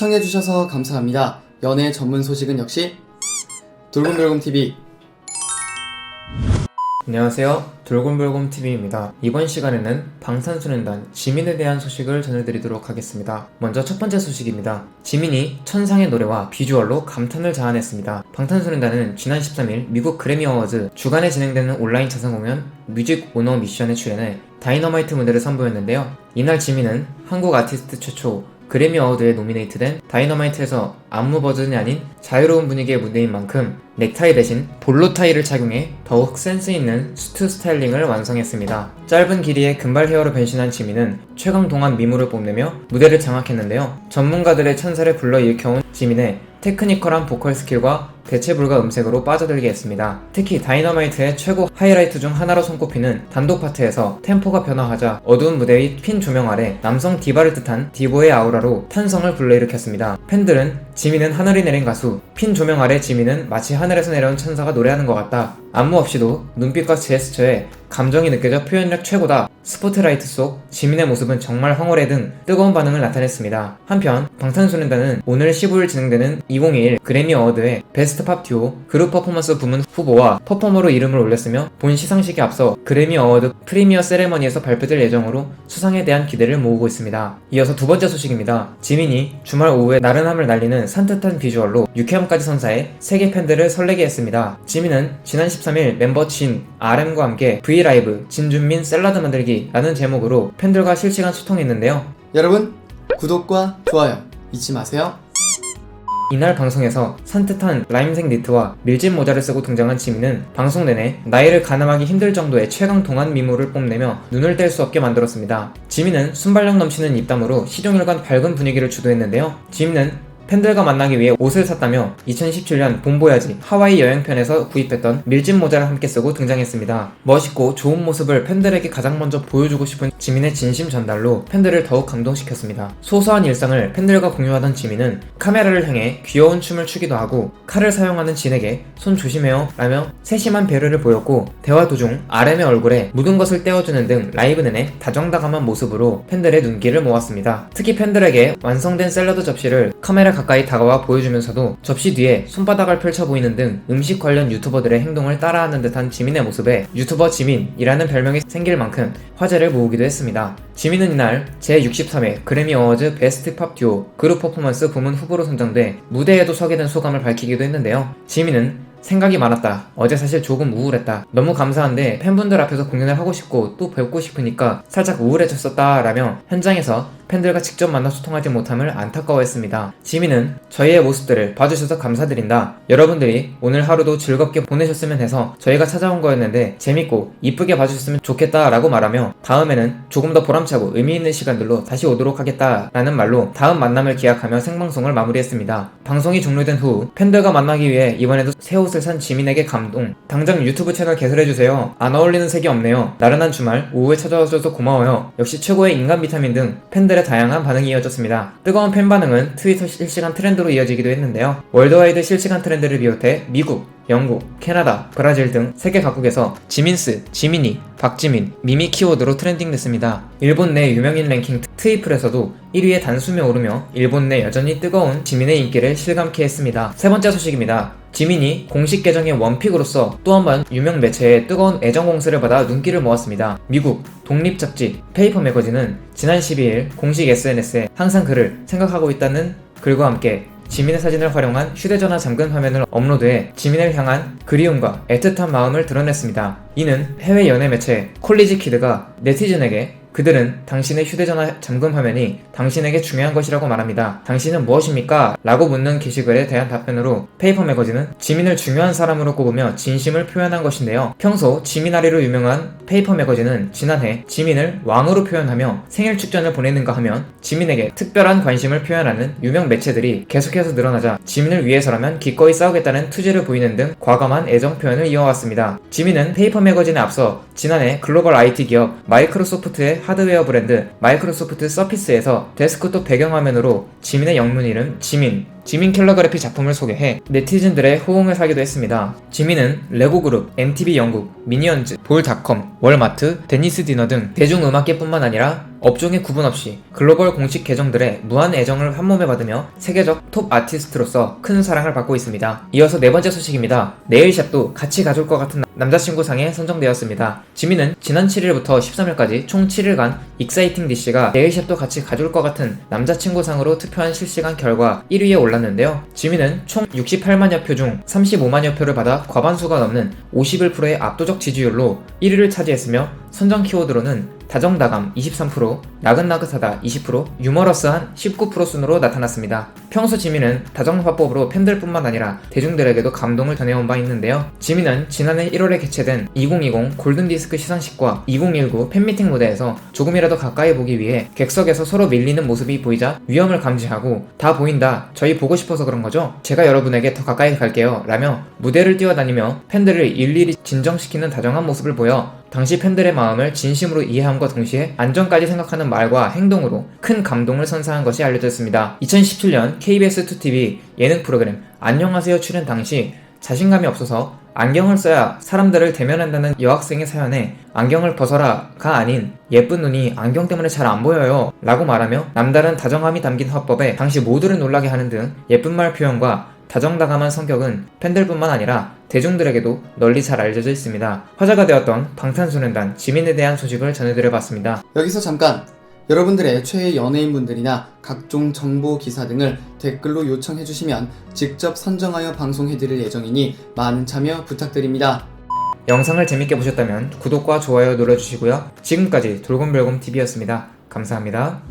시청해주셔서 감사합니다. 연애 전문 소식은 역시 돌곰돌곰TV. 안녕하세요, 돌곰돌곰TV입니다. 이번 시간에는 방탄소년단 지민에 대한 소식을 전해드리도록 하겠습니다. 먼저 첫 번째 소식입니다. 지민이 천상의 노래와 비주얼로 감탄을 자아냈습니다. 방탄소년단은 지난 13일 미국 그래미 어워즈 주간에 진행되는 온라인 자선 공연 뮤직 오너 미션에 출연해 다이너마이트 무대를 선보였는데요. 이날 지민은 한국 아티스트 최초 그래미 어워드에 노미네이트된 다이너마이트에서 안무 버전이 아닌 자유로운 분위기의 무대인 만큼 넥타이 대신 볼로 타이를 착용해 더욱 센스있는 수트 스타일링을 완성했습니다. 짧은 길이의 금발 헤어로 변신한 지민은 최강 동안 미모를 뽐내며 무대를 장악했는데요. 전문가들의 찬사를 불러일으켜온 지민의 테크니컬한 보컬 스킬과 대체 불가 음색으로 빠져들게 했습니다. 특히 다이너마이트의 최고 하이라이트 중 하나로 손꼽히는 단독 파트에서 템포가 변화하자 어두운 무대 위 핀 조명 아래 남성 디바를 뜻한 디보의 아우라로 탄성을 불러일으켰습니다. 팬들은 지민은 하늘이 내린 가수, 핀 조명 아래 지민은 마치 하늘에서 내려온 천사가 노래하는 것 같다. 안무 없이도 눈빛과 제스처에 감정이 느껴져 표현력 최고다. 스포트라이트 속 지민의 모습은 정말 황홀해 등 뜨거운 반응을 나타냈습니다. 한편 방탄소년단은 오늘 15일 진행되는 2021 그래미 어워드의 베스트 팝 듀오 그룹 퍼포먼스 부문 후보와 퍼포머로 이름을 올렸으며 본 시상식에 앞서 그래미 어워드 프리미어 세레머니에서 발표될 예정으로 수상에 대한 기대를 모으고 있습니다. 이어서 두 번째 소식입니다. 지민이 주말 오후에 나른함을 날리는 산뜻한 비주얼로 유쾌함까지 선사해 세계 팬들을 설레게 했습니다. 지민은 지난 13일 멤버 진, RM과 함께 브이라이브 진준민 샐러드 만들기 라는 제목으로 팬들과 실시간 소통했는데요. 여러분 구독과 좋아요 잊지 마세요. 이날 방송에서 산뜻한 라임색 니트와 밀짚 모자를 쓰고 등장한 지민은 방송 내내 나이를 가늠하기 힘들 정도의 최강 동안 미모를 뽐내며 눈을 뗄 수 없게 만들었습니다. 지민은 순발력 넘치는 입담으로 시종일관 밝은 분위기를 주도했는데요. 지민은 팬들과 만나기 위해 옷을 샀다며 2017년 봄보야지 하와이 여행편에서 구입했던 밀짚 모자를 함께 쓰고 등장했습니다. 멋있고 좋은 모습을 팬들에게 가장 먼저 보여주고 싶은 지민의 진심 전달로 팬들을 더욱 감동시켰습니다. 소소한 일상을 팬들과 공유하던 지민은 카메라를 향해 귀여운 춤을 추기도 하고 칼을 사용하는 진에게 손 조심해요 라며 세심한 배려를 보였고 대화 도중 RM의 얼굴에 묻은 것을 떼어주는 등 라이브 내내 다정다감한 모습으로 팬들의 눈길을 모았습니다. 특히 팬들에게 완성된 샐러드 접시를 카메라 가까이 다가와 보여주면서도 접시 뒤에 손바닥을 펼쳐 보이는 등 음식 관련 유튜버들의 행동을 따라하는 듯한 지민의 모습에 유튜버 지민이라는 별명이 생길 만큼 화제를 모으기도 했습니다. 지민은 이날 제63회 그래미 어워즈 베스트 팝 듀오 그룹 퍼포먼스 부문 후보로 선정돼 무대에도 서게 된 소감을 밝히기도 했는데요. 지민은 생각이 많았다. 어제 사실 조금 우울했다. 너무 감사한데 팬분들 앞에서 공연을 하고 싶고 또 뵙고 싶으니까 살짝 우울해졌었다 라며 현장에서 팬들과 직접 만나 소통하지 못함을 안타까워했습니다. 지민은 저희의 모습들을 봐주셔서 감사드린다. 여러분들이 오늘 하루도 즐겁게 보내셨으면 해서 저희가 찾아온 거였는데 재밌고 이쁘게 봐주셨으면 좋겠다 라고 말하며 다음에는 조금 더 보람차고 의미있는 시간들로 다시 오도록 하겠다 라는 말로 다음 만남을 기약하며 생방송을 마무리했습니다. 방송이 종료된 후 팬들과 만나기 위해 이번에도 새 옷을 산 지민에게 감동. 당장 유튜브 채널 개설해주세요. 안 어울리는 색이 없네요. 나른한 주말 오후에 찾아와줘서 고마워요. 역시 최고의 인간 비타민 등 팬들의 다양한 반응이 이어졌습니다. 뜨거운 팬 반응은 트위터 실시간 트렌드로 이어지기도 했는데요. 월드와이드 실시간 트렌드를 비롯해 미국, 영국, 캐나다, 브라질 등 세계 각국에서 지민스, 지민이, 박지민, 미미 키워드로 트렌딩됐습니다. 일본 내 유명인 랭킹 트위플에서도 1위에 단숨에 오르며 일본 내 여전히 뜨거운 지민의 인기를 실감케 했습니다. 세 번째 소식입니다. 지민이 공식 계정의 원픽으로서 또 한 번 유명 매체의 뜨거운 애정 공세를 받아 눈길을 모았습니다. 미국 독립 잡지 페이퍼 매거진은 지난 12일 공식 SNS에 항상 그를 생각하고 있다는 글과 함께 지민의 사진을 활용한 휴대전화 잠금 화면을 업로드해 지민을 향한 그리움과 애틋한 마음을 드러냈습니다. 이는 해외 연예 매체 콜리지 키드가 네티즌에게 그들은 당신의 휴대전화 잠금 화면이 당신에게 중요한 것이라고 말합니다. 당신은 무엇입니까? 라고 묻는 게시글에 대한 답변으로 페이퍼 매거진은 지민을 중요한 사람으로 꼽으며 진심을 표현한 것인데요. 평소 지민아리로 유명한 페이퍼 매거진은 지난해 지민을 왕으로 표현하며 생일 축전을 보내는가 하면 지민에게 특별한 관심을 표현하는 유명 매체들이 계속해서 늘어나자 지민을 위해서라면 기꺼이 싸우겠다는 투지를 보이는 등 과감한 애정 표현을 이어왔습니다. 지민은 페이퍼 매거진에 앞서 지난해 글로벌 IT 기업 마이크로소프트의 하드웨어 브랜드 마이크로소프트 서피스에서 데스크톱 배경화면으로 지민의 영문 이름 지민, 지민 캘러그래피 작품을 소개해 네티즌들의 호응을 사기도 했습니다. 지민은 레고그룹, MTV 영국, 미니언즈, 볼닷컴, 월마트, 데니스 디너 등 대중음악계뿐만 아니라 업종의 구분 없이 글로벌 공식 계정들의 무한 애정을 한몸에 받으며 세계적 톱 아티스트로서 큰 사랑을 받고 있습니다. 이어서 네 번째 소식입니다. 네일샵도 같이 가줄 것 같은 남자친구 상에 선정되었습니다. 지민은 지난 7일부터 13일까지 총 7일간 익사이팅 DC가 네일샵도 같이 가줄 것 같은 남자친구 상으로 투표한 실시간 결과 1위에 올랐는데요. 지민은 총 68만여 표 중 35만여 표를 받아 과반수가 넘는 51%의 압도적 지지율로 1위를 차지했으며 선정 키워드로는 다정다감 23%, 나긋나긋하다 20%, 유머러스한 19% 순으로 나타났습니다. 평소 지민은 다정화법으로 팬들뿐만 아니라 대중들에게도 감동을 전해온 바 있는데요. 지민은 지난해 1월에 개최된 2020 골든디스크 시상식과 2019 팬미팅 무대에서 조금이라도 가까이 보기 위해 객석에서 서로 밀리는 모습이 보이자 위험을 감지하고 다 보인다, 저희 보고 싶어서 그런 거죠? 제가 여러분에게 더 가까이 갈게요 라며 무대를 뛰어다니며 팬들을 일일이 진정시키는 다정한 모습을 보여 당시 팬들의 마음을 진심으로 이해함과 동시에 안전까지 생각하는 말과 행동으로 큰 감동을 선사한 것이 알려졌습니다. 2017년 KBS2TV 예능 프로그램 안녕하세요 출연 당시 자신감이 없어서 안경을 써야 사람들을 대면한다는 여학생의 사연에 안경을 벗어라가 아닌 예쁜 눈이 안경 때문에 잘 안 보여요 라고 말하며 남다른 다정함이 담긴 화법에 당시 모두를 놀라게 하는 등 예쁜 말 표현과 다정다감한 성격은 팬들뿐만 아니라 대중들에게도 널리 잘 알려져 있습니다. 화제가 되었던 방탄소년단 지민에 대한 소식을 전해드려봤습니다. 여기서 잠깐! 여러분들의 최애 연예인분들이나 각종 정보 기사 등을 댓글로 요청해주시면 직접 선정하여 방송해드릴 예정이니 많은 참여 부탁드립니다. 영상을 재밌게 보셨다면 구독과 좋아요 눌러주시고요. 지금까지 돌곰별곰TV였습니다. 감사합니다.